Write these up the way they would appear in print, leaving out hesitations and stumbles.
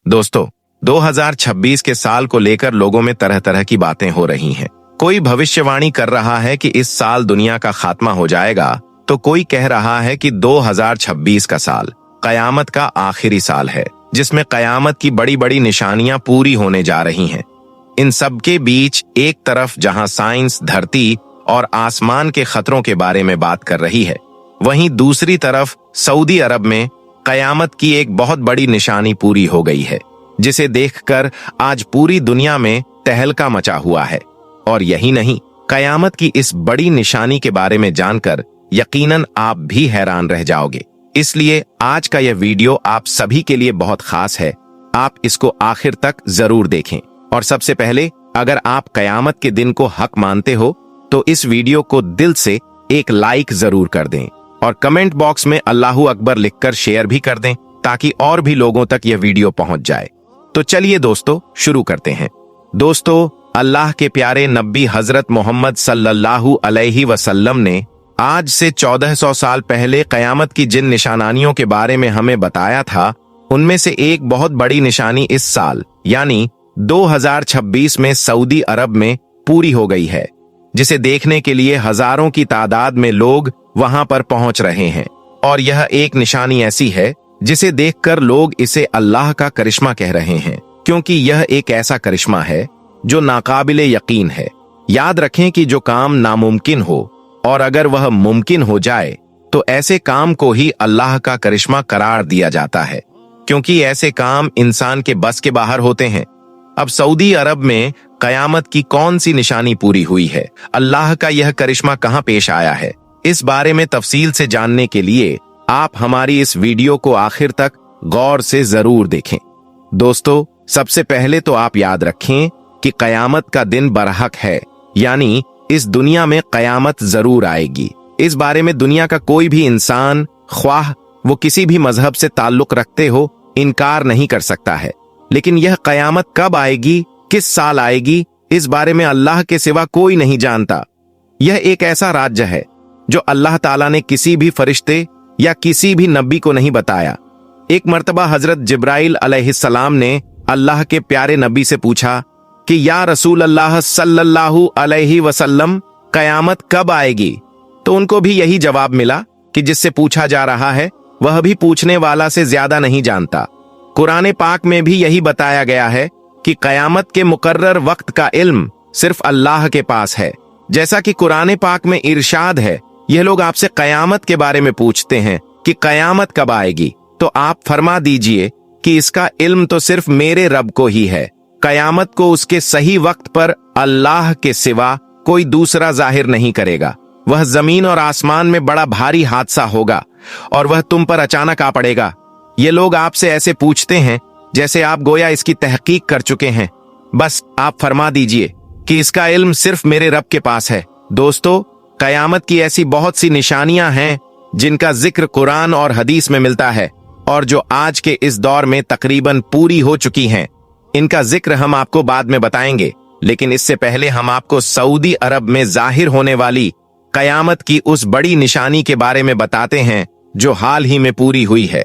दोस्तों, 2026 के साल को लेकर लोगों में तरह तरह की बातें हो रही हैं। कोई भविष्यवाणी कर रहा है कि इस साल दुनिया का खात्मा हो जाएगा, तो कोई कह रहा है कि 2026 का साल कयामत का आखिरी साल है, जिसमें कयामत की बड़ी बड़ी निशानियां पूरी होने जा रही हैं। इन सबके बीच एक तरफ जहां साइंस धरती और आसमान के खतरों के बारे में बात कर रही है, वहीं दूसरी तरफ सऊदी अरब में कयामत की एक बहुत बड़ी निशानी पूरी हो गई है, जिसे देखकर आज पूरी दुनिया में तहलका मचा हुआ है। और यही नहीं, कयामत की इस बड़ी निशानी के बारे में जानकर यकीनन आप भी हैरान रह जाओगे। इसलिए आज का यह वीडियो आप सभी के लिए बहुत खास है। आप इसको आखिर तक जरूर देखें। और सबसे पहले, अगर आप कयामत के दिन को हक मानते हो तो इस वीडियो को दिल से एक लाइक जरूर कर दें और कमेंट बॉक्स में अल्लाहू अकबर लिखकर शेयर भी कर दें, ताकि और भी लोगों तक यह वीडियो पहुंच जाए। तो चलिए दोस्तों, शुरू करते हैं। दोस्तों, अल्लाह के प्यारे नबी हजरत मोहम्मद सल्लल्लाहु अलैहि वसल्लम ने आज से 1400 साल पहले कयामत की जिन निशानियों के बारे में हमें बताया था, उनमें से एक बहुत बड़ी निशानी इस साल यानी 2026 में सऊदी अरब में पूरी हो गई है, जिसे देखने के लिए हजारों की तादाद में लोग वहां पर पहुंच रहे हैं। और यह एक निशानी ऐसी है जिसे देखकर लोग इसे अल्लाह का करिश्मा कह रहे हैं, क्योंकि यह एक ऐसा करिश्मा है जो नाकाबिले यकीन है। याद रखें कि जो काम नामुमकिन हो और अगर वह मुमकिन हो जाए, तो ऐसे काम को ही अल्लाह का करिश्मा करार दिया जाता है, क्योंकि ऐसे काम इंसान के बस के बाहर होते हैं। अब सऊदी अरब में कयामत की कौन सी निशानी पूरी हुई है, अल्लाह का यह करिश्मा कहां पेश आया है, इस बारे में तफसील से जानने के लिए आप हमारी इस वीडियो को आखिर तक गौर से जरूर देखें। दोस्तों, सबसे पहले तो आप याद रखें कि कयामत का दिन बरहक है, यानी इस दुनिया में कयामत जरूर आएगी। इस बारे में दुनिया का कोई भी इंसान, ख्वाह वो किसी भी मजहब से ताल्लुक रखते हो, इनकार नहीं कर सकता है। लेकिन यह कयामत कब आएगी, किस साल आएगी, इस बारे में अल्लाह के सिवा कोई नहीं जानता। यह एक ऐसा राज्य है जो अल्लाह ताला ने किसी भी फरिश्ते या किसी भी नबी को नहीं बताया। एक मर्तबा हजरत जिब्राइल अलैहिस्सलाम ने अल्लाह के प्यारे नबी से पूछा कि या रसूल अल्लाह सल्लल्लाहु अलैहि वसल्लम, कयामत कब आएगी? तो उनको भी यही जवाब मिला कि जिससे पूछा जा रहा है वह भी पूछने वाला से ज्यादा नहीं जानता। कुरान पाक में भी यही बताया गया है कि कयामत के मुकर्रर वक्त का इल्म सिर्फ अल्लाह के पास है। जैसा कि कुरान पाक में इरशाद है, यह लोग आपसे कयामत के बारे में पूछते हैं कि कयामत कब आएगी, तो आप फरमा दीजिए कि इसका इल्म तो सिर्फ मेरे रब को ही है। कयामत को उसके सही वक्त पर अल्लाह के सिवा कोई दूसरा जाहिर नहीं करेगा। वह जमीन और आसमान में बड़ा भारी हादसा होगा और वह तुम पर अचानक आ पड़ेगा। ये लोग आपसे ऐसे पूछते हैं जैसे आप गोया इसकी तहकीक कर चुके हैं। बस आप फरमा दीजिए कि इसका इल्म सिर्फ मेरे रब के पास है। दोस्तों, कयामत की ऐसी बहुत सी निशानियां हैं जिनका जिक्र कुरान और हदीस में मिलता है और जो आज के इस दौर में तकरीबन पूरी हो चुकी हैं। इनका जिक्र हम आपको बाद में बताएंगे, लेकिन इससे पहले हम आपको सऊदी अरब में जाहिर होने वाली कयामत की उस बड़ी निशानी के बारे में बताते हैं जो हाल ही में पूरी हुई है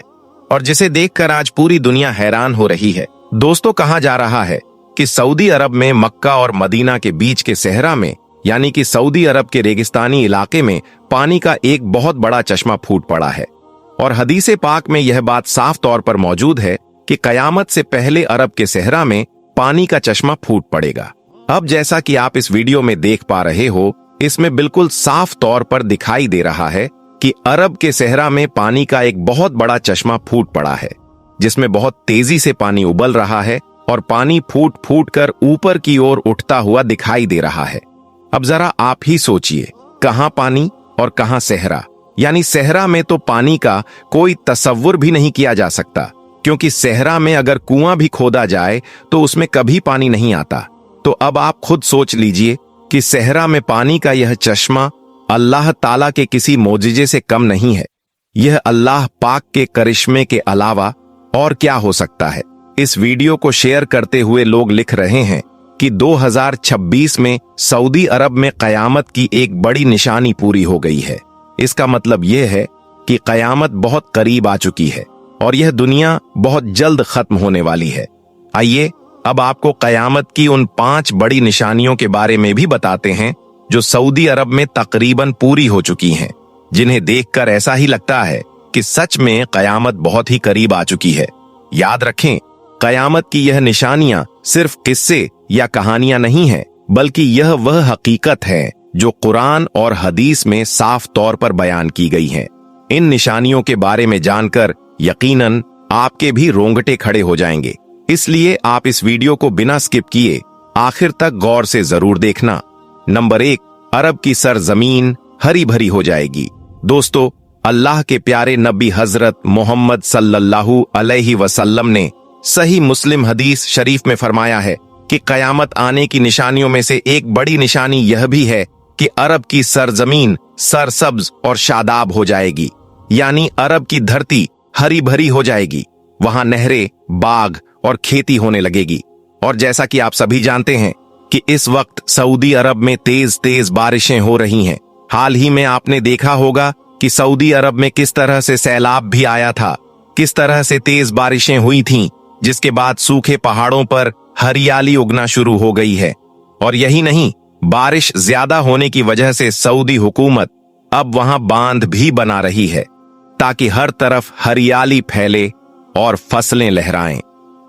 और जिसे देखकर आज पूरी दुनिया हैरान हो रही है। दोस्तों, कहा जा रहा है कि सऊदी अरब में मक्का और मदीना के बीच के सहरा में, यानी कि सऊदी अरब के रेगिस्तानी इलाके में, पानी का एक बहुत बड़ा चश्मा फूट पड़ा है। और हदीस पाक में यह बात साफ तौर पर मौजूद है कि कयामत से पहले अरब के सहरा में पानी का चश्मा फूट पड़ेगा। अब जैसा कि आप इस वीडियो में देख पा रहे हो, इसमें बिल्कुल साफ तौर पर दिखाई दे रहा है कि अरब के सहरा में पानी का एक बहुत बड़ा चश्मा फूट पड़ा है, जिसमें बहुत तेजी से पानी उबल रहा है और पानी फूट फूट कर ऊपर की ओर उठता हुआ दिखाई दे रहा है। अब जरा आप ही सोचिए, कहां पानी और कहां सहरा। यानी सहरा में तो पानी का कोई तसव्वुर भी नहीं किया जा सकता, क्योंकि सहरा में अगर कुआं भी खोदा जाए तो उसमें कभी पानी नहीं आता। तो अब आप खुद सोच लीजिए कि सहरा में पानी का यह चश्मा अल्लाह ताला के किसी मोजिजे से कम नहीं है। यह अल्लाह पाक के करिश्मे के अलावा और क्या हो सकता है। इस वीडियो को शेयर करते हुए लोग लिख रहे हैं कि 2026 में सऊदी अरब में कयामत की एक बड़ी निशानी पूरी हो गई है। इसका मतलब यह है कि कयामत बहुत करीब आ चुकी है। और यह दुनिया बहुत जल्द खत्म होने वाली है। आइए अब आपको कयामत की उन 5 बड़ी निशानियों के बारे में भी बताते हैं जो सऊदी अरब में तकरीबन पूरी हो चुकी हैं, जिन्हें देखकर ऐसा ही लगता है कि सच में कयामत बहुत ही करीब आ चुकी है। याद रखें, कयामत की यह निशानियां सिर्फ किस्से या कहानियां नहीं हैं, बल्कि यह वह हकीकत है जो कुरान और हदीस में साफ तौर पर बयान की गई है। इन निशानियों के बारे में जानकर यकीनन आपके भी रोंगटे खड़े हो जाएंगे, इसलिए आप इस वीडियो को बिना स्किप किए आखिर तक गौर से जरूर देखना। नंबर 1, अरब की सरजमीन हरी भरी हो जाएगी। दोस्तों, अल्लाह के प्यारे नबी हजरत मोहम्मद सल्लल्लाहु अलैहि वसल्लम ने सही मुस्लिम हदीस शरीफ में फरमाया है कि कयामत आने की निशानियों में से एक बड़ी निशानी यह भी है कि अरब की सरजमीन सरसब्ज और शादाब हो जाएगी, यानी अरब की धरती हरी भरी हो जाएगी। वहां नहरें, बाग और खेती होने लगेगी। और जैसा कि आप सभी जानते हैं कि इस वक्त सऊदी अरब में तेज तेज बारिशें हो रही हैं। हाल ही में आपने देखा होगा कि सऊदी अरब में किस तरह से सैलाब भी आया था, किस तरह से तेज बारिशें हुई थीं, जिसके बाद सूखे पहाड़ों पर हरियाली उगना शुरू हो गई है। और यही नहीं, बारिश ज्यादा होने की वजह से सऊदी हुकूमत अब वहां बांध भी बना रही है ताकि हर तरफ हरियाली फैले और फसलें लहराएं।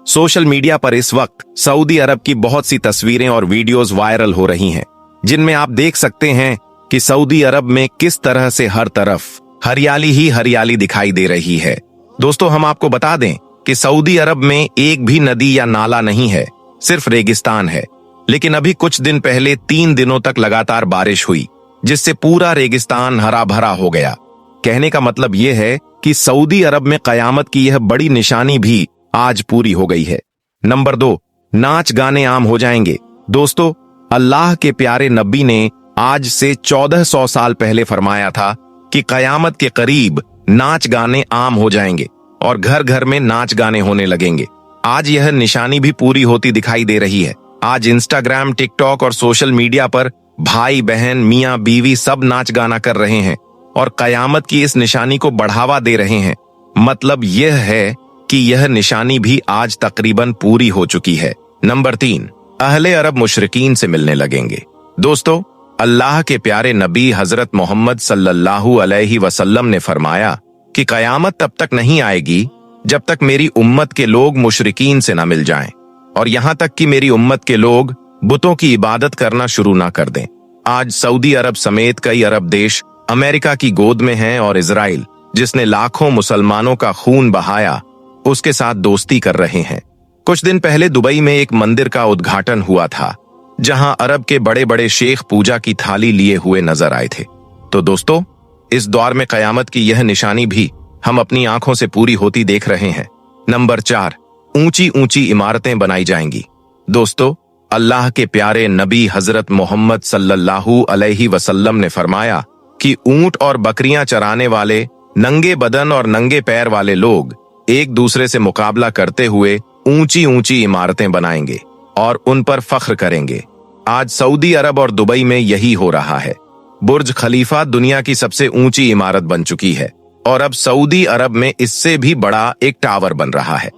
सोशल मीडिया पर इस वक्त सऊदी अरब की बहुत सी तस्वीरें और वीडियोस वायरल हो रही हैं, जिनमें आप देख सकते हैं कि सऊदी अरब में किस तरह से हर तरफ हरियाली ही हरियाली दिखाई दे रही है। दोस्तों, हम आपको बता दें कि सऊदी अरब में एक भी नदी या नाला नहीं है, सिर्फ रेगिस्तान है। लेकिन अभी कुछ दिन पहले 3 दिनों तक लगातार बारिश हुई, जिससे पूरा रेगिस्तान हरा भरा हो गया। कहने का मतलब यह है कि सऊदी अरब में कयामत की यह बड़ी निशानी भी आज पूरी हो गई है। नंबर 2, नाच गाने आम हो जाएंगे। दोस्तों, अल्लाह के प्यारे नबी ने आज से 1400 साल पहले फरमाया था कि कयामत के करीब नाच गाने आम हो जाएंगे और घर घर में नाच गाने होने लगेंगे। आज यह निशानी भी पूरी होती दिखाई दे रही है। आज इंस्टाग्राम, टिकटॉक और सोशल मीडिया पर भाई बहन, मियां बीवी सब नाच गाना कर रहे हैं और कयामत की इस निशानी को बढ़ावा दे रहे हैं। मतलब यह है कि यह निशानी भी आज तकरीबन पूरी हो चुकी है। नंबर 3, अहले अरब मुशरिकीन से मिलने लगेंगे। दोस्तों, अल्लाह के प्यारे नबी हजरत मोहम्मद सल्लल्लाहु अलैहि वसल्लम ने फरमाया कि कयामत तब तक नहीं आएगी जब तक मेरी उम्मत के लोग मुशरिकीन से न मिल जाएं, और यहां तक कि मेरी उम्मत के लोग बुतों की इबादत करना शुरू ना कर दें। आज सऊदी अरब समेत कई अरब देश अमेरिका की गोद में हैं और इजराइल, जिसने लाखों मुसलमानों का खून बहाया, उसके साथ दोस्ती कर रहे हैं। कुछ दिन पहले दुबई में एक मंदिर का उद्घाटन हुआ था, जहां अरब के बड़े बड़े शेख पूजा की थाली लिए हुए नजर आए थे। तो दोस्तों, इस दौर में कयामत की यह निशानी भी हम अपनी आंखों से पूरी होती देख रहे हैं। नंबर 4, ऊंची ऊंची इमारतें बनाई जाएंगी। दोस्तों, अल्लाह के प्यारे नबी हजरत मोहम्मद सल्लल्लाहु अलैहि वसल्लम ने फरमाया कि ऊंट और बकरियां चराने वाले नंगे बदन और नंगे पैर वाले लोग एक दूसरे से मुकाबला करते हुए ऊंची ऊंची इमारतें बनाएंगे और उन पर फख्र करेंगे। आज सऊदी अरब और दुबई में यही हो रहा है। बुर्ज खलीफा दुनिया की सबसे ऊंची इमारत बन चुकी है और अब सऊदी अरब में इससे भी बड़ा एक टावर बन रहा है।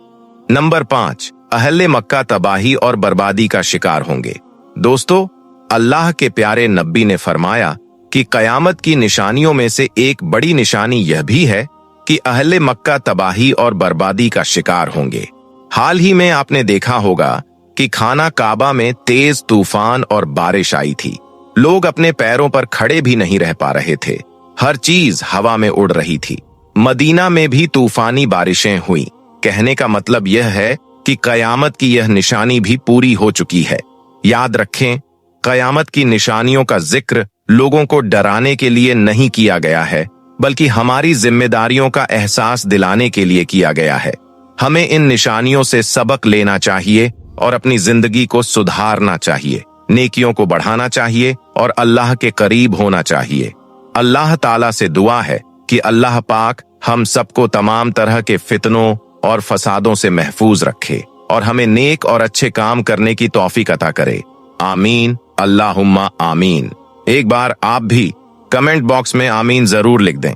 नंबर 5, अहले मक्का तबाही और बर्बादी का शिकार होंगे। दोस्तों, अल्लाह के प्यारे नबी ने फरमाया कि कयामत की निशानियों में से एक बड़ी निशानी यह भी है कि अहले मक्का तबाही और बर्बादी का शिकार होंगे। हाल ही में आपने देखा होगा कि खाना काबा में तेज तूफान और बारिश आई थी। लोग अपने पैरों पर खड़े भी नहीं रह पा रहे थे, हर चीज हवा में उड़ रही थी। मदीना में भी तूफानी बारिशें हुई। कहने का मतलब यह है कि कयामत की यह निशानी भी पूरी हो चुकी है। याद रखें, कयामत की निशानियों का जिक्र लोगों को डराने के लिए नहीं किया गया है, बल्कि हमारी जिम्मेदारियों का एहसास दिलाने के लिए किया गया है। हमें इन निशानियों से सबक लेना चाहिए और अपनी जिंदगी को सुधारना चाहिए, नेकियों को बढ़ाना चाहिए और अल्लाह के करीब होना चाहिए। अल्लाह ताला से दुआ है कि अल्लाह पाक हम सबको तमाम तरह के फितनों और फसादों से महफूज रखे और हमें नेक और अच्छे काम करने की तौफीक अता करे। आमीन, अल्लाहुम्मा आमीन। एक बार आप भी कमेंट बॉक्स में आमीन जरूर लिख दें।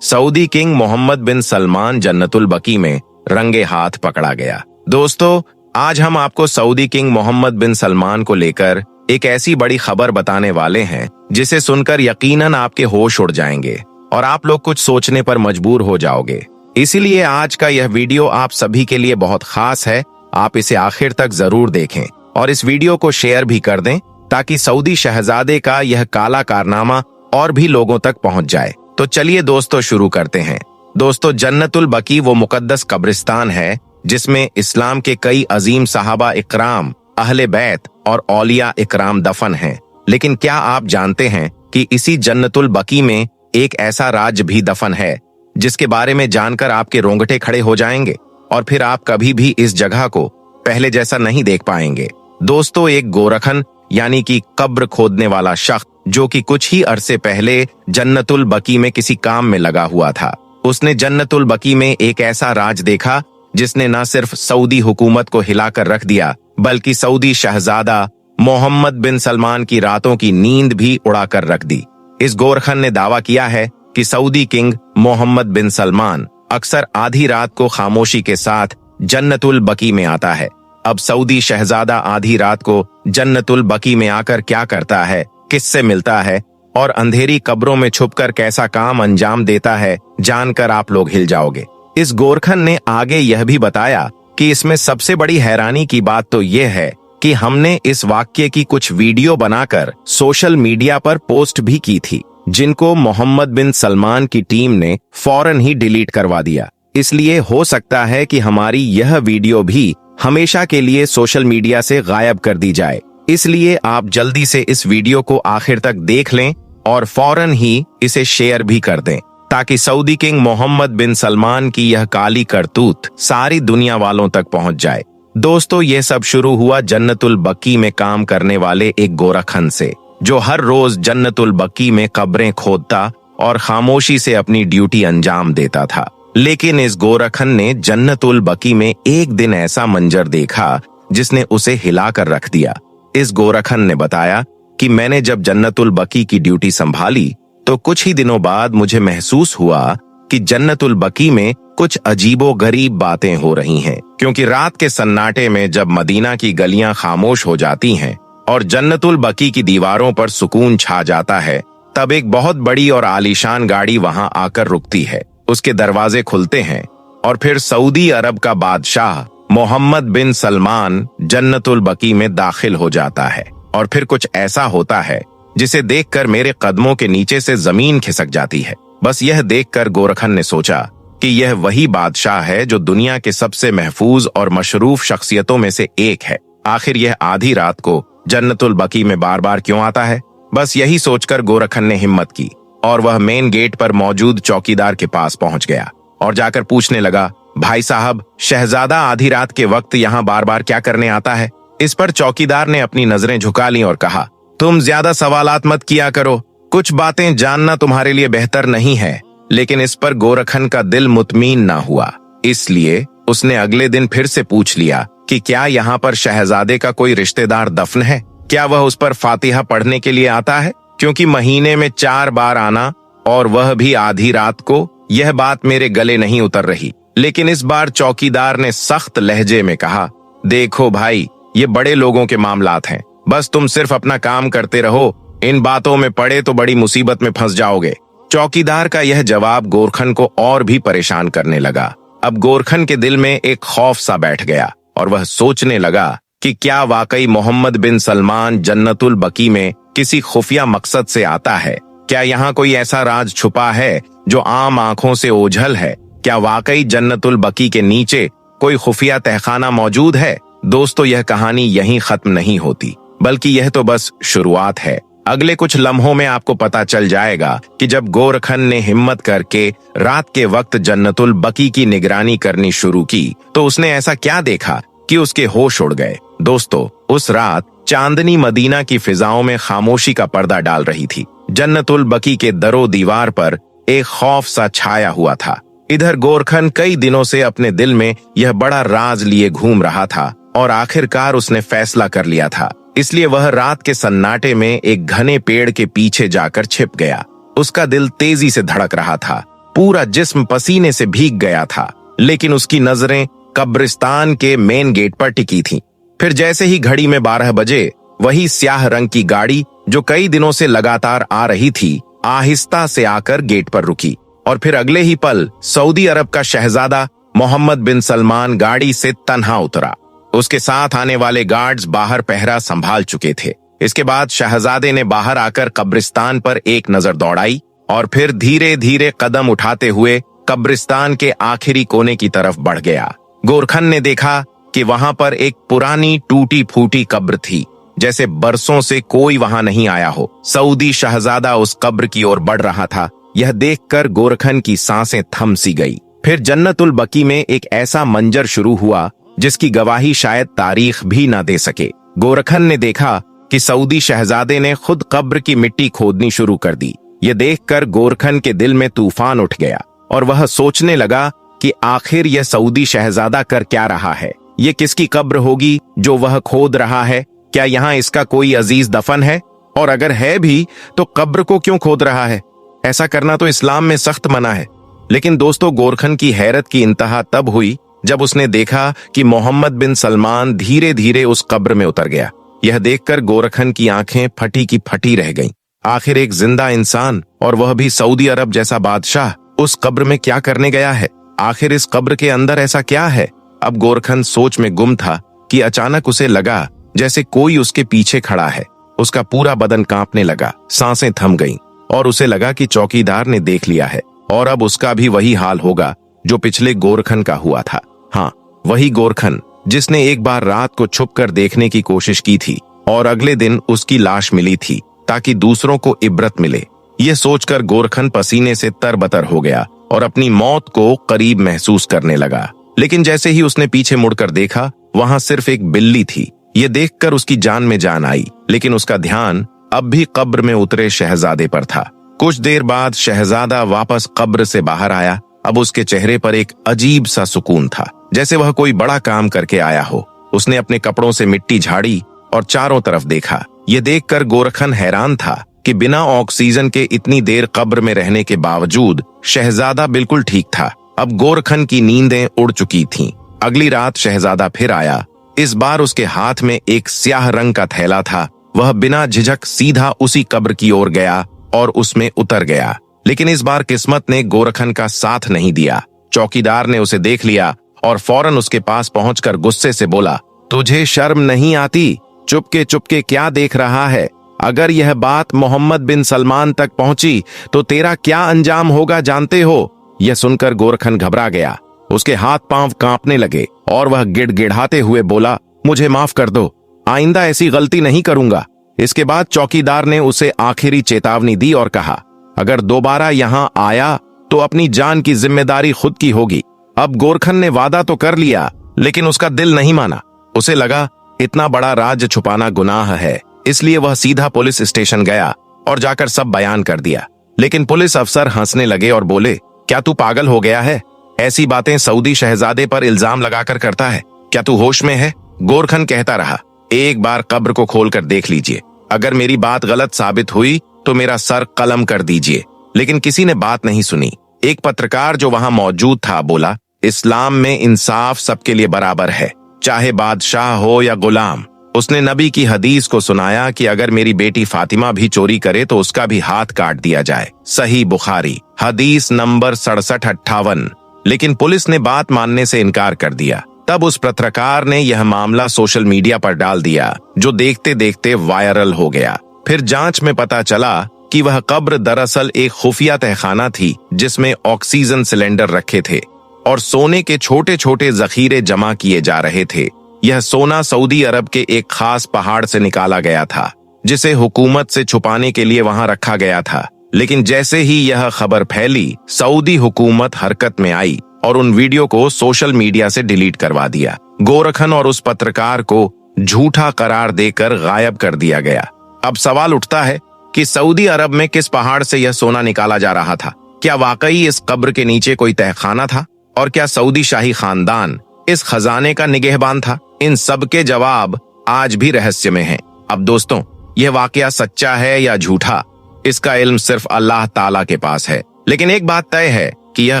सऊदी किंग मोहम्मद बिन सलमान जन्नतुल बकी में रंगे हाथ पकड़ा गया। दोस्तों, आज हम आपको सऊदी किंग मोहम्मद बिन सलमान को लेकर एक ऐसी बड़ी खबर बताने वाले हैं जिसे सुनकर यकीनन आपके होश उड़ जाएंगे और आप लोग कुछ सोचने पर मजबूर हो जाओगे। इसीलिए आज का यह वीडियो आप सभी के लिए बहुत खास है। आप इसे आखिर तक जरूर देखें और इस वीडियो को शेयर भी कर दें ताकि सऊदी शहजादे का यह काला कारनामा और भी लोगों तक पहुंच जाए। तो चलिए दोस्तों, शुरू करते हैं। दोस्तों, जन्नतुल बकी वो मुकद्दस कब्रिस्तान है जिसमें इस्लाम के कई अजीम सहाबा इकराम, अहले बैत और औलिया इकराम दफन हैं। लेकिन क्या आप जानते हैं कि इसी जन्नतुल बकी में एक ऐसा राज भी दफन है जिसके बारे में जानकर आपके रोंगटे खड़े हो जाएंगे और फिर आप कभी भी इस जगह को पहले जैसा नहीं देख पाएंगे। दोस्तों, एक गोरखन यानी कि कब्र खोदने वाला शख्स जो कि कुछ ही अरसे पहले जन्नतुल बकी में किसी काम में लगा हुआ था, उसने जन्नतुल बकी में एक ऐसा राज देखा जिसने न सिर्फ सऊदी हुकूमत को हिलाकर रख दिया बल्कि सऊदी शहजादा मोहम्मद बिन सलमान की रातों की नींद भी उड़ाकर रख दी। इस गोरखन ने दावा किया है कि सऊदी किंग मोहम्मद बिन सलमान अक्सर आधी रात को खामोशी के साथ जन्नतुल बकी में आता है। अब सऊदी शहजादा आधी रात को जन्नतुल बकी में आकर क्या करता है, किससे मिलता है और अंधेरी कब्रों में छुपकर कैसा काम अंजाम देता है, जानकर आप लोग हिल जाओगे। इस गोरखन ने आगे यह भी बताया कि इसमें सबसे बड़ी हैरानी की बात तो यह है कि हमने इस वाक्य की कुछ वीडियो बनाकर सोशल मीडिया पर पोस्ट भी की थी, जिनको मोहम्मद बिन सलमान की टीम ने फौरन ही डिलीट करवा दिया। इसलिए हो सकता है कि हमारी यह वीडियो भी हमेशा के लिए सोशल मीडिया से गायब कर दी जाए। इसलिए आप जल्दी से इस वीडियो को आखिर तक देख लें और फौरन ही इसे शेयर भी कर दें ताकि सऊदी किंग मोहम्मद बिन सलमान की यह काली करतूत सारी दुनिया वालों तक पहुंच जाए। दोस्तों, यह सब शुरू हुआ जन्नतुल बकी में काम करने वाले एक गोरखन से, जो हर रोज जन्नतुल बकी में कब्रें खोदता और खामोशी से अपनी ड्यूटी अंजाम देता था। लेकिन इस गोरखन ने जन्नतुल बकी में एक दिन ऐसा मंजर देखा जिसने उसे हिलाकर रख दिया। इस गोरखन ने बताया कि मैंने जब जन्नतुल बकी की ड्यूटी संभाली तो कुछ ही दिनों बाद मुझे महसूस हुआ कि जन्नतुल बकी में कुछ अजीबो गरीब बातें हो रही हैं, क्योंकि रात के सन्नाटे में जब मदीना की गलियां खामोश हो जाती हैं और जन्नतुल बकी की दीवारों पर सुकून छा जाता है, तब एक बहुत बड़ी और आलीशान गाड़ी वहां आकर रुकती है। उसके दरवाजे खुलते हैं और फिर सऊदी अरब का बादशाह मोहम्मद बिन सलमान जन्नतुल बकी में दाखिल हो जाता है। और फिर कुछ ऐसा होता है जिसे देखकर मेरे कदमों के नीचे से जमीन खिसक जाती है। बस यह देखकर गोरखन ने सोचा कि यह वही बादशाह है जो दुनिया के सबसे महफूज और मशरूफ शख्सियतों में से एक है। आखिर यह आधी रात को जन्नतुल बकी में बार बार क्यों आता है? बस यही सोचकर गोरखन ने हिम्मत की और वह मेन गेट पर मौजूद चौकीदार के पास पहुंच गया और जाकर पूछने लगा, भाई साहब, शहजादा आधी रात के वक्त यहाँ बार बार क्या करने आता है? इस पर चौकीदार ने अपनी नजरें झुका ली और कहा, तुम ज्यादा सवालात मत किया करो, कुछ बातें जानना तुम्हारे लिए बेहतर नहीं है। लेकिन इस पर गोरखन का दिल मुतमीन ना हुआ, इसलिए उसने अगले दिन फिर से पूछ लिया कि क्या यहाँ पर शहजादे का कोई रिश्तेदार दफन है? क्या वह उस पर फातिहा पढ़ने के लिए आता है? क्योंकि महीने में 4 बार आना और वह भी आधी रात को, यह बात मेरे गले नहीं उतर रही। लेकिन इस बार चौकीदार ने सख्त लहजे में कहा, देखो भाई, ये बड़े लोगों के मामलात हैं, बस तुम सिर्फ अपना काम करते रहो, इन बातों में पड़े तो बड़ी मुसीबत में फंस जाओगे। चौकीदार का यह जवाब गोरखन को और भी परेशान करने लगा। अब गोरखन के दिल में एक खौफ सा बैठ गया और वह सोचने लगा कि क्या वाकई मोहम्मद बिन सलमान जन्नतुल बकी में किसी खुफिया मकसद से आता है? क्या यहाँ कोई ऐसा राज छुपा है जो आम आंखों से ओझल है? क्या वाकई जन्नतुल बकी के नीचे कोई खुफिया तहखाना मौजूद है? दोस्तों, यह कहानी यहीं खत्म नहीं होती, बल्कि यह तो बस शुरुआत है। अगले कुछ लम्हों में आपको पता चल जाएगा कि जब गोरखन ने हिम्मत करके रात के वक्त जन्नतुल बकी की निगरानी करनी शुरू की तो उसने ऐसा क्या देखा कि उसके होश उड़ गए। दोस्तों, उस रात चांदनी मदीना की फिजाओं में खामोशी का पर्दा डाल रही थी। जन्नतुल बकी के दरो दीवार पर एक खौफ सा छाया हुआ था। इधर गोरखन कई दिनों से अपने दिल में यह बड़ा राज लिए घूम रहा था और आखिरकार उसने फैसला कर लिया था। इसलिए वह रात के सन्नाटे में एक घने पेड़ के पीछे जाकर छिप गया। उसका दिल तेजी से धड़क रहा था, पूरा जिस्म पसीने से भीग गया था लेकिन उसकी नजरें कब्रिस्तान के मेन गेट पर टिकी थीं। फिर जैसे ही घड़ी में 12 बजे, वही स्याह रंग की गाड़ी जो कई दिनों से लगातार आ रही थी, आहिस्ता से आकर गेट पर रुकी। और फिर अगले ही पल सऊदी अरब का शहजादा मोहम्मद बिन सलमान गाड़ी से तन्हा उतरा। उसके साथ आने वाले गार्ड्स बाहर पहरा संभाल चुके थे। इसके बाद शहजादे ने बाहर आकर कब्रिस्तान पर एक नजर दौड़ाई और फिर धीरे धीरे कदम उठाते हुए कब्रिस्तान के आखिरी कोने की तरफ बढ़ गया। गोरखन ने देखा कि वहां पर एक पुरानी टूटी फूटी कब्र थी, जैसे बरसों से कोई वहां नहीं आया हो। सऊदी शहजादा उस कब्र की ओर बढ़ रहा था। यह देखकर गोरखन की सांसें थम सी गई। फिर जन्नतुल बकी में एक ऐसा मंजर शुरू हुआ जिसकी गवाही शायद तारीख भी ना दे सके। गोरखन ने देखा कि सऊदी शहजादे ने खुद कब्र की मिट्टी खोदनी शुरू कर दी। ये देखकर गोरखन के दिल में तूफान उठ गया और वह सोचने लगा कि आखिर यह सऊदी शहजादा कर क्या रहा है। ये किसकी कब्र होगी जो वह खोद रहा है? क्या यहाँ इसका कोई अजीज दफन है? और अगर है भी तो कब्र को क्यों खोद रहा है? ऐसा करना तो इस्लाम में सख्त मना है। लेकिन दोस्तों, गोरखन की हैरत की इंतहा तब हुई जब उसने देखा कि मोहम्मद बिन सलमान धीरे धीरे उस कब्र में उतर गया। यह देखकर गोरखन की आंखें फटी की फटी रह गईं। आखिर एक जिंदा इंसान, और वह भी सऊदी अरब जैसा बादशाह, उस कब्र में क्या करने गया है? आखिर इस कब्र के अंदर ऐसा क्या है? अब गोरखन सोच में गुम था कि अचानक उसे लगा जैसे कोई उसके पीछे खड़ा है। उसका पूरा बदन कांपने लगा, सांसें थम गईं और उसे लगा कि चौकीदार ने देख लिया है और अब उसका भी वही हाल होगा जो पिछले गोरखन का हुआ था। हाँ, वही गोरखन जिसने एक बार रात को छुपकर देखने की कोशिश की थी और अगले दिन उसकी लाश मिली थी ताकि दूसरों को इबरत मिले। यह सोचकर गोरखन पसीने से तरबतर हो गया और अपनी मौत को करीब महसूस करने लगा। लेकिन जैसे ही उसने पीछे मुड़कर देखा, वहां सिर्फ एक बिल्ली थी। ये देखकर उसकी जान में जान आई, लेकिन उसका ध्यान अब भी कब्र में उतरे शहजादे पर था। कुछ देर बाद शहजादा वापस कब्र से बाहर आया। अब उसके चेहरे पर एक अजीब सा सुकून था, जैसे वह कोई बड़ा काम करके आया हो। उसने अपने कपड़ों से मिट्टी झाड़ी और चारों तरफ देखा। ये देखकर गोरखन हैरान था कि बिना ऑक्सीजन के इतनी देर कब्र में रहने के बावजूद शहजादा बिल्कुल ठीक था। अब गोरखन की नींदें उड़ चुकी थीं। अगली रात शहजादा फिर आया। इस बार उसके हाथ में एक स्याह रंग का थैला था। वह बिना झिझक सीधा उसी कब्र की ओर गया और उसमें उतर गया। लेकिन इस बार किस्मत ने गोरखन का साथ नहीं दिया। चौकीदार ने उसे देख लिया और फौरन उसके पास पहुंचकर गुस्से से बोला, तुझे शर्म नहीं आती? चुपके चुपके क्या देख रहा है? अगर यह बात मोहम्मद बिन सलमान तक पहुंची तो तेरा क्या अंजाम होगा जानते हो? यह सुनकर गोरखन घबरा गया। उसके हाथ पांव कांपने लगे और वह गिड़गिड़ाते हुए बोला, मुझे माफ कर दो, आइंदा ऐसी गलती नहीं करूंगा। इसके बाद चौकीदार ने उसे आखिरी चेतावनी दी और कहा, अगर दोबारा यहां आया तो अपनी जान की जिम्मेदारी खुद की होगी। अब गोरखन ने वादा तो कर लिया, लेकिन उसका दिल नहीं माना। उसे लगा इतना बड़ा राज छुपाना गुनाह है, इसलिए वह सीधा पुलिस स्टेशन गया और जाकर सब बयान कर दिया। लेकिन पुलिस अफसर हंसने लगे और बोले, क्या तू पागल हो गया है? ऐसी बातें सऊदी शहजादे पर इल्जाम लगाकर करता है? क्या तू होश में है? गोरखन कहता रहा, एक बार कब्र को खोलकर देख लीजिए। अगर मेरी बात गलत साबित हुई तो मेरा सर कलम कर दीजिए। लेकिन किसी ने बात नहीं सुनी। एक पत्रकार जो वहां मौजूद था बोला, इस्लाम में इंसाफ सबके लिए बराबर है, चाहे बादशाह हो या गुलाम। उसने नबी की हदीस को सुनाया कि अगर मेरी बेटी फातिमा भी चोरी करे तो उसका भी हाथ काट दिया जाए। सही बुखारी हदीस नंबर 6758। लेकिन पुलिस ने बात मानने से इनकार कर दिया। तब उस पत्रकार ने यह मामला सोशल मीडिया पर डाल दिया, जो देखते देखते वायरल हो गया। फिर जांच में पता चला कि वह कब्र दरअसल एक खुफिया तहखाना थी, जिसमें ऑक्सीजन सिलेंडर रखे थे और सोने के छोटे छोटे जखीरे जमा किए जा रहे थे। यह सोना सऊदी अरब के एक खास पहाड़ से निकाला गया था, जिसे हुकूमत से छुपाने के लिए वहां रखा गया था। लेकिन जैसे ही यह खबर फैली, सऊदी हुकूमत हरकत में आई और उन वीडियो को सोशल मीडिया से डिलीट करवा दिया। गोरखन और उस पत्रकार को झूठा करार देकर गायब कर दिया गया। अब सवाल उठता है कि सऊदी अरब में किस पहाड़ से यह सोना निकाला जा रहा था? क्या वाकई इस कब्र के नीचे कोई तहखाना था? और क्या सऊदी शाही खानदान इस खजाने का निगहबान था? इन सब के जवाब आज भी रहस्य में हैं। अब दोस्तों, यह वाकया सच्चा है या झूठा, इसका इल्म सिर्फ अल्लाह ताला के पास है। लेकिन एक बात तय है कि यह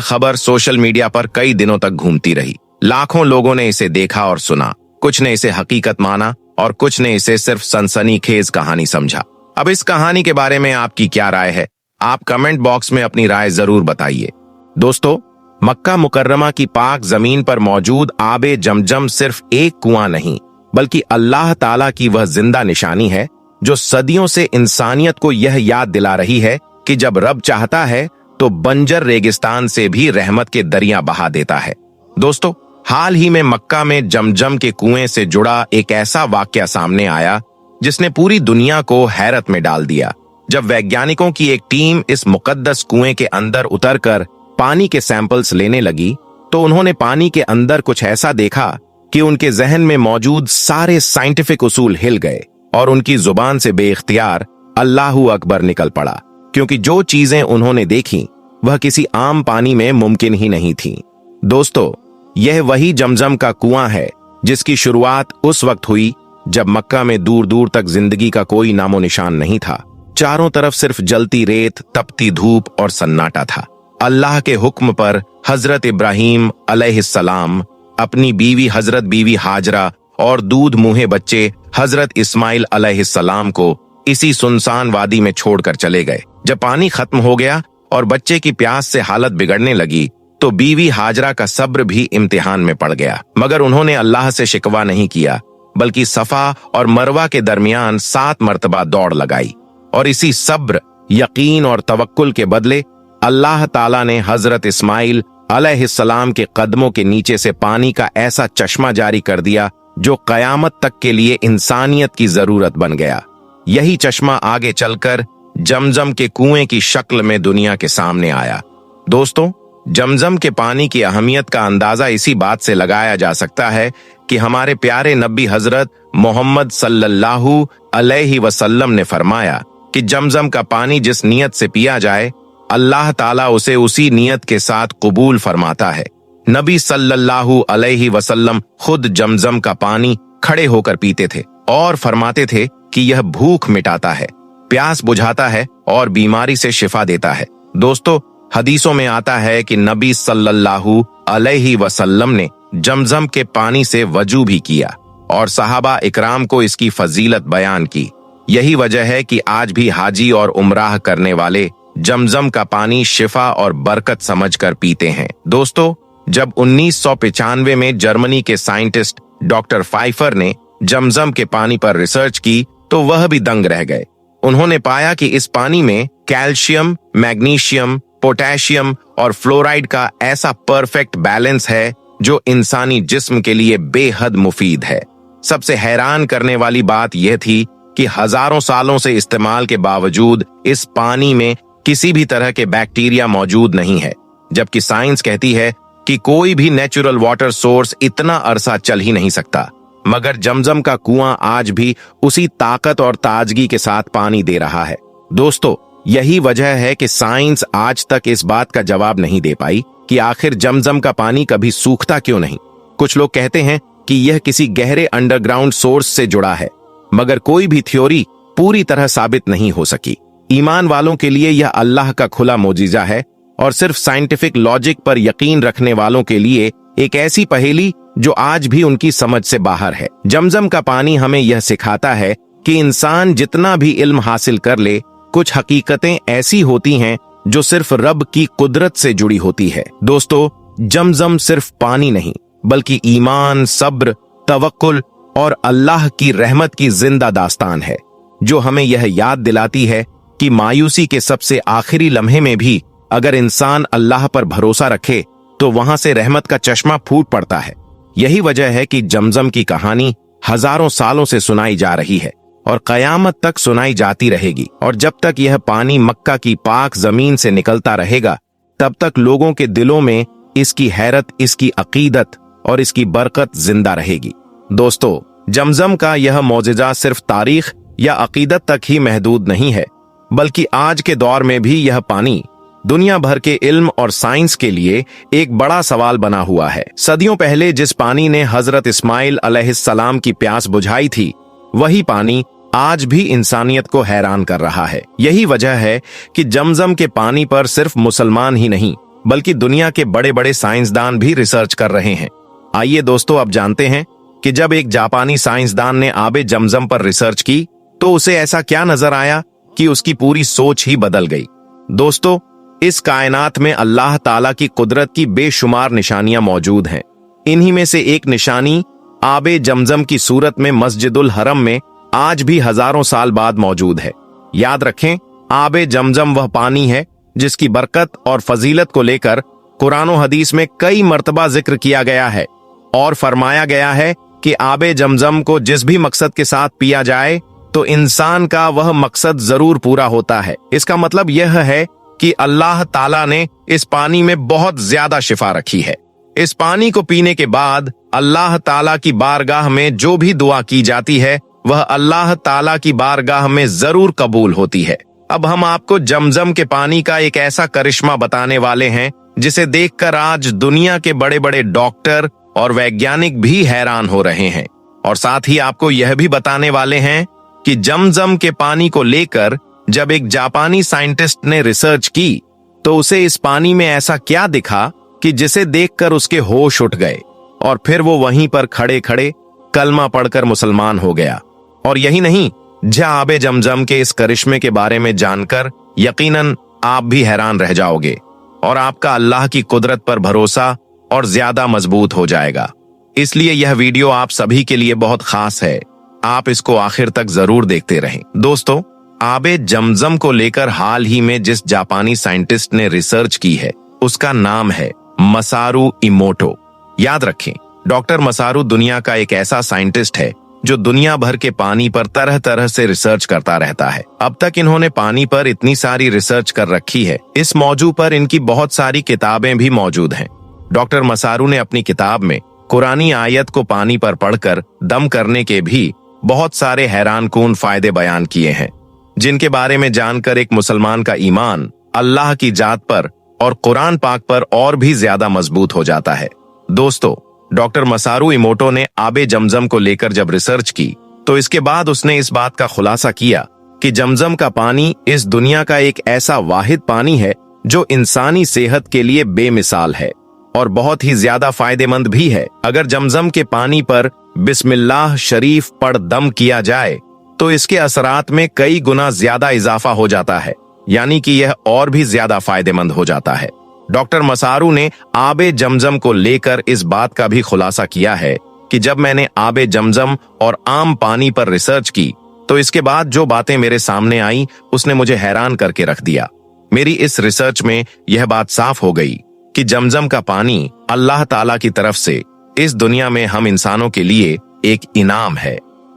खबर सोशल मीडिया पर कई दिनों तक घूमती रही। लाखों लोगों ने इसे देखा और सुना, कुछ ने इसे हकीकत माना और कुछ ने इसे सिर्फ सनसनीखेज कहानी समझा। अब इस कहानी के बारे में आपकी क्या राय है? आप कमेंट बॉक्स में अपनी राय जरूर बताइए। दोस्तों, मक्का मुकर्रमा की पाक जमीन पर मौजूद आबे जमजम सिर्फ एक कुआं नहीं, बल्कि अल्लाह ताला की वह जिंदा निशानी है जो सदियों से इंसानियत को यह याद दिला रही है कि जब रब चाहता है तो बंजर रेगिस्तान से भी रहमत के दरिया बहा देता है। दोस्तों, हाल ही में मक्का में जमजम के कुएं से जुड़ा एक ऐसा वाकया सामने आया जिसने पूरी दुनिया को हैरत में डाल दिया। जब वैज्ञानिकों की एक टीम इस मुकद्दस कुएं के अंदर उतरकर पानी के सैंपल्स लेने लगी तो उन्होंने पानी के अंदर कुछ ऐसा देखा कि उनके जहन में मौजूद सारे साइंटिफिक उसूल हिल गए और उनकी जुबान से बेइख्तियार अल्लाहू अकबर निकल पड़ा, क्योंकि जो चीजें उन्होंने देखी वह किसी आम पानी में मुमकिन ही नहीं थी। दोस्तों, यह वही जमजम का कुआं है जिसकी शुरुआत उस वक्त हुई जब मक्का में दूर दूर तक जिंदगी का कोई नामो निशान नहीं था। चारों तरफ सिर्फ जलती रेत, तपती धूप और सन्नाटा था। अल्लाह के हुक्म पर हजरत इब्राहीम अलैहिस्सलाम अपनी बीवी हजरत बीवी हाजरा और दूध मुँहे बच्चे हजरत इस्माइल अलैहिस्सलाम को इसी सुनसान वादी में छोड़कर चले गए। जब पानी खत्म हो गया और बच्चे की प्यास से हालत बिगड़ने लगी तो बीवी हाजरा का सब्र भी इम्तिहान में पड़ गया, मगर उन्होंने अल्लाह से शिकवा नहीं किया, बल्कि सफा और मरवा के दरमियान 7 मरतबा दौड़ लगाई। और इसी सब्र, यकीन और तवक्कुल के बदले अल्लाह ताला ने हजरत इस्माइल अलैहिस्सलाम के कदमों के नीचे से पानी का ऐसा चश्मा जारी कर दिया जो कयामत तक के लिए इंसानियत की जरूरत बन गया। यही चश्मा आगे चलकर जमजम के कुएं की शक्ल में दुनिया के सामने आया। दोस्तों, जमजम के पानी की अहमियत का अंदाजा इसी बात से लगाया जा सकता है कि हमारे प्यारे नबी हजरत मोहम्मद सल्लल्लाहु अलैहि वसल्लम ने फरमाया कि जमजम का पानी जिस नियत से पिया जाए अल्लाह ताला उसे उसी नियत के साथ कबूल फरमाता है। नबी सल्लल्लाहु अलैहि वसल्लम खुद जमजम का पानी खड़े होकर पीते थे और फरमाते थे कि यह भूख मिटाता है, प्यास बुझाता है और बीमारी से शिफा देता है। दोस्तों, हदीसों में आता है कि नबी सल्लल्लाहु अलैहि वसल्लम ने जमजम के पानी से वजू भी किया और सहाबा इकराम को इसकी फजीलत बयान की। यही वजह है कि आज भी हाजी और उमराह करने वाले जमजम का पानी शिफा और बरकत समझकर पीते हैं। दोस्तों, जब 1995 में जर्मनी के साइंटिस्ट डॉक्टर फाइफर ने जमजम के पानी पर रिसर्च की तो वह भी दंग रह गए। उन्होंने पाया कि इस पानी में कैल्शियम, मैग्नीशियम, पोटेशियम और फ्लोराइड का ऐसा परफेक्ट बैलेंस है जो इंसानी जिस्म के लिए बेहद मुफीद है। सबसे हैरान करने वाली बात यह थी कि हजारों सालों से इस्तेमाल के बावजूद इस पानी में किसी भी तरह के बैक्टीरिया मौजूद नहीं है, जबकि साइंस कहती है कि कोई भी नेचुरल वाटर सोर्स इतना अरसा चल ही नहीं सकता। मगर जमजम का कुआं आज भी उसी ताकत और ताजगी के साथ पानी दे रहा है। दोस्तों, यही वजह है कि साइंस आज तक इस बात का जवाब नहीं दे पाई कि आखिर जमजम का पानी कभी सूखता क्यों नहीं। कुछ लोग कहते हैं कि यह किसी गहरे अंडरग्राउंड सोर्स से जुड़ा है, मगर कोई भी थ्योरी पूरी तरह साबित नहीं हो सकी। ईमान वालों के लिए यह अल्लाह का खुला मोजिजा है और सिर्फ साइंटिफिक लॉजिक पर यकीन रखने वालों के लिए एक ऐसी पहेली जो आज भी उनकी समझ से बाहर है। जमजम का पानी हमें यह सिखाता है कि इंसान जितना भी इल्म हासिल कर ले, कुछ हकीकतें ऐसी होती हैं जो सिर्फ रब की कुदरत से जुड़ी होती है। दोस्तों, जमजम सिर्फ पानी नहीं, बल्कि ईमान, सब्र, तवक्कुल और अल्लाह की रहमत की जिंदा दास्तान है, जो हमें यह याद दिलाती है कि मायूसी के सबसे आखिरी लम्हे में भी अगर इंसान अल्लाह पर भरोसा रखे तो वहां से रहमत का चश्मा फूट पड़ता है। यही वजह है कि जमजम की कहानी हजारों सालों से सुनाई जा रही है और कयामत तक सुनाई जाती रहेगी। और जब तक यह पानी मक्का की पाक जमीन से निकलता रहेगा, तब तक लोगों के दिलों में इसकी हैरत, इसकी अकीदत और इसकी बरकत जिंदा रहेगी। दोस्तों, जमजम का यह मौजिजा सिर्फ तारीख या अकीदत तक ही महदूद नहीं है, बल्कि आज के दौर में भी यह पानी दुनिया भर के इल्म और साइंस के लिए एक बड़ा सवाल बना हुआ है। सदियों पहले जिस पानी ने हजरत इस्माइल अलैहिस्सलाम की प्यास बुझाई थी, वही पानी आज भी इंसानियत को हैरान कर रहा है। यही वजह है कि जमजम के पानी पर सिर्फ मुसलमान ही नहीं, बल्कि दुनिया के बड़े बड़े साइंसदान भी रिसर्च कर रहे हैं। आइए दोस्तों, अब जानते हैं कि जब एक जापानी साइंसदान ने आबे जमजम पर रिसर्च की तो उसे ऐसा क्या नजर आया कि उसकी पूरी सोच ही बदल गई। दोस्तों, इस कायनात में अल्लाह ताला की कुदरत की बेशुमार निशानियां मौजूद हैं। इन्हीं में से एक निशानी आबे जमजम की सूरत में मस्जिदुल हरम में आज भी हजारों साल बाद मौजूद है। याद रखें, आबे जमजम वह पानी है जिसकी बरकत और फजीलत को लेकर कुरान और हदीस में कई मर्तबा जिक्र किया गया है और फरमाया गया है कि आबे जमजम को जिस भी मकसद के साथ पिया जाए तो इंसान का वह मकसद जरूर पूरा होता है। इसका मतलब यह है कि अल्लाह ताला ने इस पानी में बहुत ज्यादा शिफा रखी है। इस पानी को पीने के बाद अल्लाह ताला की बारगाह में जो भी दुआ की जाती है वह अल्लाह ताला की बारगाह में जरूर कबूल होती है। अब हम आपको जमजम के पानी का एक ऐसा करिश्मा बताने वाले हैं जिसे देखकर आज दुनिया के बड़े बड़े डॉक्टर और वैज्ञानिक भी हैरान हो रहे हैं। और साथ ही आपको यह भी बताने वाले हैं कि जमजम के पानी को लेकर जब एक जापानी साइंटिस्ट ने रिसर्च की तो उसे इस पानी में ऐसा क्या दिखा कि जिसे देखकर उसके होश उठ गए और फिर वो वहीं पर खड़े खड़े कलमा पढ़कर मुसलमान हो गया। और यही नहीं, आबे जमजम के इस करिश्मे के बारे में जानकर यकीनन आप भी हैरान रह जाओगे और आपका अल्लाह की कुदरत पर भरोसा और ज्यादा मजबूत हो जाएगा। इसलिए यह वीडियो आप सभी के लिए बहुत खास है, आप इसको आखिर तक जरूर देखते रहें। दोस्तों, आबे जमजम को लेकर हाल ही में जिस जापानी साइंटिस्ट ने रिसर्च की है उसका नाम है मसारू इमोटो। याद रखें, डॉक्टर मसारू दुनिया का एक ऐसा साइंटिस्ट है जो दुनिया भर के पानी पर तरह तरह से रिसर्च करता रहता है। अब तक इन्होंने पानी पर इतनी सारी रिसर्च कर रखी है, इस मौजू पर इनकी बहुत सारी किताबें भी मौजूद हैं। डॉक्टर मसारू ने अपनी किताब में कुरानी आयत को पानी पर पढ़कर दम करने के भी बहुत सारे हैरानकुन फायदे बयान किए हैं, जिनके बारे में जानकर एक मुसलमान का ईमान अल्लाह की जात पर और कुरान पाक पर और भी ज्यादा मजबूत हो जाता है। दोस्तों, डॉक्टर मसारू इमोटो ने आबे जमजम को लेकर जब रिसर्च की तो इसके बाद उसने इस बात का खुलासा किया कि जमजम का पानी इस दुनिया का एक ऐसा वाहिद पानी है जो इंसानी सेहत के लिए बेमिसाल है और बहुत ही ज्यादा फायदेमंद भी है। अगर जमजम के पानी पर बिस्मिल्लाह शरीफ पढ़ दम किया जाए तो इसके असरात में कई गुना ज्यादा इजाफा हो जाता है, यानी कि यह और भी ज्यादा फायदेमंद हो जाता है। डॉक्टर मसारू ने आबे जमजम को लेकर इस बात का भी खुलासा किया है कि जब मैंने आबे जमजम और आम पानी पर रिसर्च की तो इसके बाद जो बातें मेरे सामने आई उसने मुझे हैरान करके रख दिया। मेरी इस रिसर्च में यह बात साफ हो गई कि जमजम का पानी अल्लाह ताला की तरफ से इस दुनिया में हम इंसानों के लिए एक इनाम है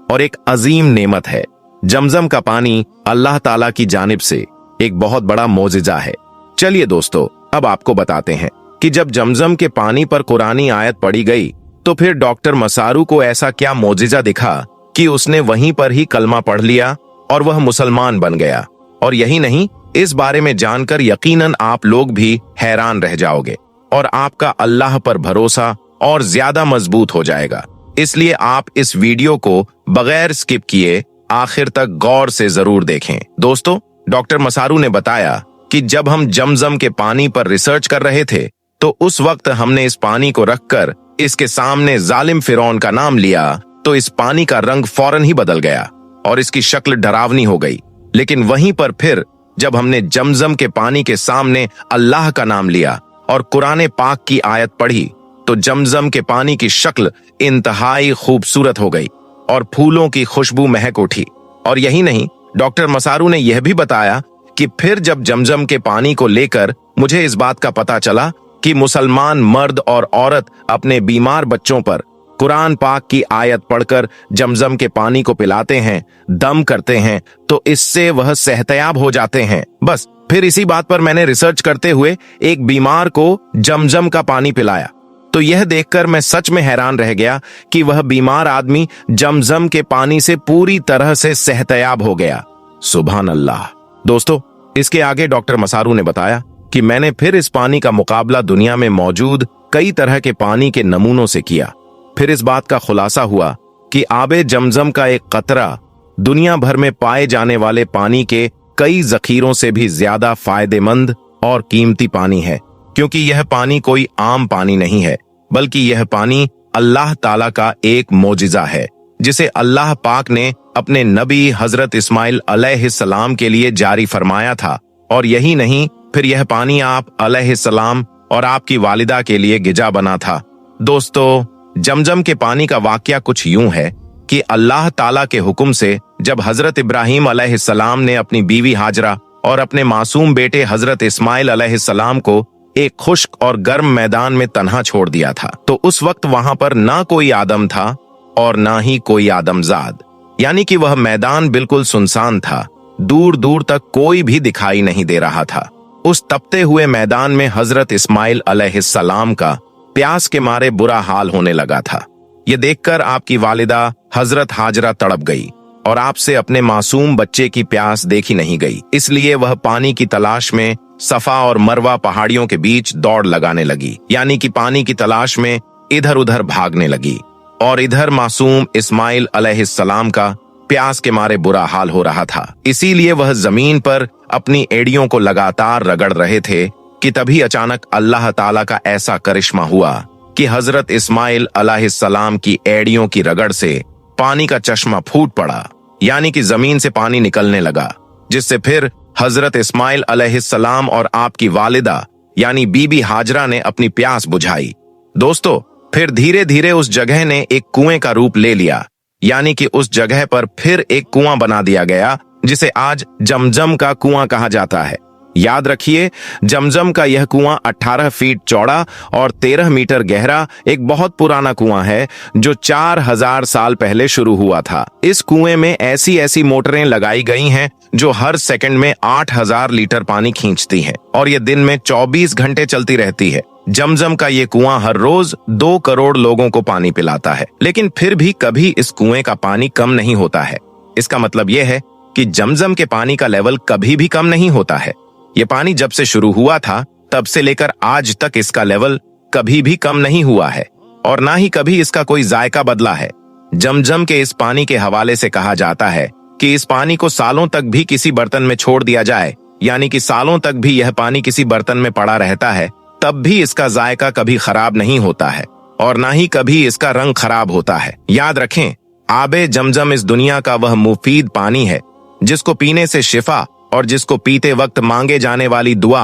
और एक अजीम नेमत है। जमजम का पानी अल्लाह ताला की जानिब से एक बहुत बड़ा मोजिजा है। चलिए दोस्तों, अब आपको बताते हैं कि जब जमजम के पानी पर कुरानी आयत पढ़ी गई तो फिर डॉक्टर मसारू को ऐसा क्या मोजिजा दिखा कि उसने वहीं पर ही कलमा पढ़ लिया और वह मुसलमान बन गया। और यही नहीं, इस बारे में जानकर यकीनन आप लोग भी हैरान रह जाओगे और आपका अल्लाह पर भरोसा और ज्यादा मजबूत हो जाएगा। इसलिए आप इस वीडियो को बगैर स्किप किए आखिर तक गौर से जरूर देखें। दोस्तों, डॉक्टर मसारू ने बताया कि जब हम जमजम के पानी पर रिसर्च कर रहे थे तो उस वक्त हमने इस पानी को रखकर इसके सामने जालिम फिरौन का नाम लिया तो इस पानी का रंग फौरन ही बदल गया और इसकी शक्ल डरावनी हो गई। लेकिन वहीं पर फिर जब हमने जमजम के पानी के सामने अल्लाह का नाम लिया और कुरान पाक की आयत पढ़ी तो जमजम के पानी की शक्ल इंतहाई खूबसूरत हो गई और फूलों की खुशबू महक उठी। और यही नहीं, डॉक्टर मसारू ने यह भी बताया कि फिर जब जमजम के पानी को लेकर मुझे इस बात का पता चला कि मुसलमान मर्द और औरत अपने बीमार बच्चों पर कुरान पाक की आयत पढ़कर जमजम के पानी को पिलाते हैं, दम करते हैं तो इससे वह सेहतयाब हो जाते हैं। बस फिर इसी बात पर मैंने रिसर्च करते हुए एक बीमार को जमजम का पानी पिलाया तो यह देखकर मैं सच में हैरान रह गया कि वह बीमार आदमी जमजम के पानी से पूरी तरह से सेहतयाब हो गया। सुभान अल्लाह। दोस्तों, इसके आगे डॉक्टर मसारू ने बताया कि मैंने फिर इस पानी का मुकाबला दुनिया में मौजूद कई तरह के पानी के नमूनों से किया। फिर इस बात का खुलासा हुआ कि आबे जमजम का एक कतरा दुनिया भर में पाए जाने वाले पानी के कई जखीरों से भी ज्यादा फायदेमंद और कीमती पानी है। क्योंकि यह पानी कोई आम पानी नहीं है, बल्कि यह पानी अल्लाह ताला का एक मोजिजा है, जिसे अल्लाह पाक ने अपने नबी हजरत इस्माइल अलैहिस्सलाम के लिए जारी फरमाया था। और यही नहीं, फिर यह पानी आप अलैहिस्सलाम और आपकी वालिदा के लिए गिजा बना था। दोस्तों, जमजम के पानी का वाकया कुछ यूं है कि अल्लाह ताला के हुक्म से जब हजरत इब्राहिम अलैहिस्सलाम ने अपनी बीवी हाजरा और अपने मासूम बेटे हजरत इस्माइल अलैहिस्सलाम को एक खुश्क और गर्म मैदान में तन्हा छोड़ दिया था, तो उस वक्त वहां पर ना कोई आदम था और ना ही कोई आदमजाद, यानी कि वह मैदान बिल्कुल सुनसान था। दूर दूर तक कोई भी दिखाई नहीं दे रहा था। उस तपते हुए मैदान में हजरत इस्माइल अलैहिस्सलाम का प्यास के मारे बुरा हाल होने लगा था। ये देखकर आपकी वालिदा हजरत हाजरा तड़प गई और आपसे अपने मासूम बच्चे की प्यास देखी नहीं गई, इसलिए वह पानी की तलाश में सफा और मरवा पहाड़ियों के बीच दौड़ लगाने लगी, यानी कि पानी की तलाश में इधर उधर भागने लगी। और इधर मासूम इस्माइल अलैहिस्सलाम का प्यास के मारे बुरा हाल हो रहा था, इसीलिए वह जमीन पर अपनी एड़ियों को लगातार रगड़ रहे थे कि तभी अचानक अल्लाह ताला का ऐसा करिश्मा हुआ कि हजरत इस्माइल अलैहिस्सलाम की एड़ियों की रगड़ से पानी का चश्मा फूट पड़ा, यानी कि जमीन से पानी निकलने लगा, जिससे फिर हजरत इस्माइल अलैहिस्सलाम और आपकी वालिदा यानी बीबी हाजरा ने अपनी प्यास बुझाई। दोस्तों, फिर धीरे धीरे उस जगह ने एक कुएं का रूप ले लिया, यानी कि उस जगह पर फिर एक कुआं बना दिया गया, जिसे आज जमजम का कुआं कहा जाता है। याद रखिए, जमजम का यह कुआं 18 फीट चौड़ा और 13 मीटर गहरा एक बहुत पुराना कुआं है, जो 4000 साल पहले शुरू हुआ था। इस कुएं में ऐसी ऐसी मोटरें लगाई गई हैं जो हर सेकंड में 8000 लीटर पानी खींचती हैं और ये दिन में 24 घंटे चलती रहती है। जमजम का ये कुआं हर रोज 2 करोड़ लोगों को पानी पिलाता है, लेकिन फिर भी कभी इस कुएं का पानी कम नहीं होता है। इसका मतलब यह है कि जमजम के पानी का लेवल कभी भी कम नहीं होता है। ये पानी जब से शुरू हुआ था तब से लेकर आज तक इसका लेवल कभी भी कम नहीं हुआ है और ना ही कभी इसका कोई जायका बदला है। जमजम के इस पानी के हवाले से कहा जाता है कि इस पानी को सालों तक भी किसी बर्तन में छोड़ दिया जाए, यानी कि सालों तक भी यह पानी किसी बर्तन में पड़ा रहता है, तब भी इसका जायका कभी खराब नहीं होता है और ना ही कभी इसका रंग खराब होता है। याद रखें, आबे जमजम इस दुनिया का वह मुफीद पानी है जिसको पीने से शिफा और जिसको पीते वक्त मांगे जाने वाली दुआ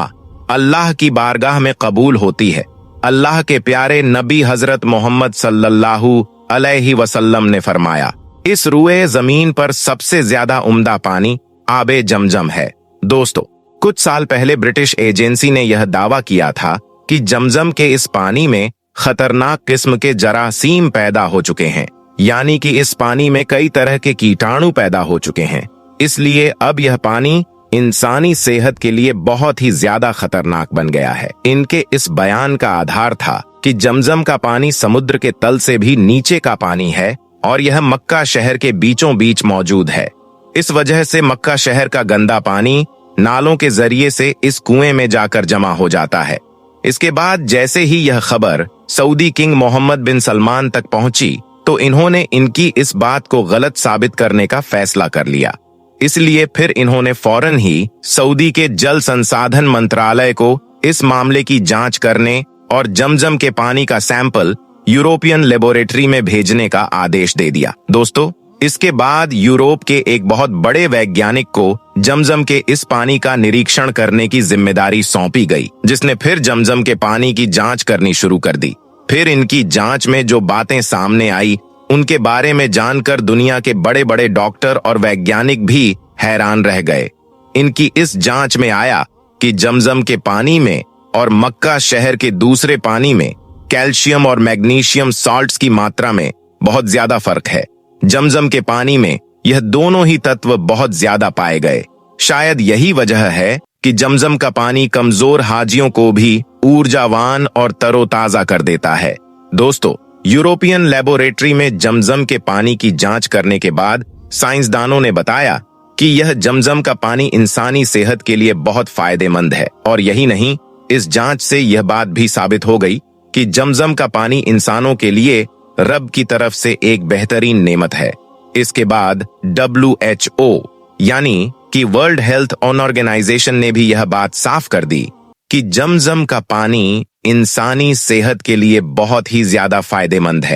अल्लाह की बारगाह में कबूल होती है। अल्लाह के प्यारे नबी हजरत मोहम्मद सल्लल्लाहु अलैहि वसल्लम ने फरमाया, इस रुए जमीन पर सबसे ज्यादा उम्दा पानी आबे जमजम है। दोस्तों, कुछ साल पहले ब्रिटिश एजेंसी ने यह दावा किया था कि जमजम के इस पानी में खतरनाक किस्म के जरासीम पैदा हो चुके हैं, यानी कि इस पानी में कई तरह के कीटाणु पैदा हो चुके हैं, इसलिए अब यह पानी इंसानी सेहत के लिए बहुत ही ज्यादा खतरनाक बन गया है। इनके इस बयान का आधार था कि जमजम का पानी समुद्र के तल से भी नीचे का पानी है और यह मक्का शहर के बीचों बीच मौजूद है। इस वजह से मक्का शहर का गंदा पानी नालों के जरिए से इस कुएं में जाकर जमा हो जाता है। इसके बाद जैसे ही यह खबर सऊदी किंग मोहम्मद बिन सलमान तक पहुंची, तो इन्होंने इनकी इस बात को गलत साबित करने का फैसला कर लिया। इसलिए फिर इन्होंने फौरन ही सऊदी के जल संसाधन मंत्रालय को इस मामले की जांच करने और जमजम के पानी का सैंपल यूरोपियन लेबोरेटरी में भेजने का आदेश दे दिया। दोस्तों, इसके बाद यूरोप के एक बहुत बड़े वैज्ञानिक को जमजम के इस पानी का निरीक्षण करने की जिम्मेदारी सौंपी गई, जिसने फिर जमजम के पानी की जांच करनी शुरू कर दी। फिर इनकी जांच में जो बातें सामने आई, उनके बारे में जानकर दुनिया के बड़े बड़े डॉक्टर और वैज्ञानिक भी हैरान रह गए। इनकी इस जांच में आया कि जमजम के पानी में और मक्का शहर के दूसरे पानी में कैल्शियम और मैग्नीशियम सॉल्ट्स की मात्रा में बहुत ज्यादा फर्क है। जमजम के पानी में यह दोनों ही तत्व बहुत ज्यादा पाए गए। शायद यही वजह है कि जमजम का पानी कमजोर हाजियों को भी ऊर्जावान और तरोताजा कर देता है। दोस्तों, यूरोपियन लेबोरेटरी में जमजम के पानी की जांच करने के बाद साइंसदानों ने बताया कि यह जमजम का पानी इंसानी सेहत के लिए बहुत फायदेमंद है। और यही नहीं, इस जांच से यह बात भी साबित हो गई कि जमजम का पानी इंसानों के लिए रब की तरफ से एक बेहतरीन नेमत है। इसके बाद WHO यानी कि वर्ल्ड हेल्थ ऑर्गेनाइजेशन ने भी यह बात साफ कर दी कि जमजम का पानी इंसानी सेहत के लिए बहुत ही ज्यादा फायदेमंद है।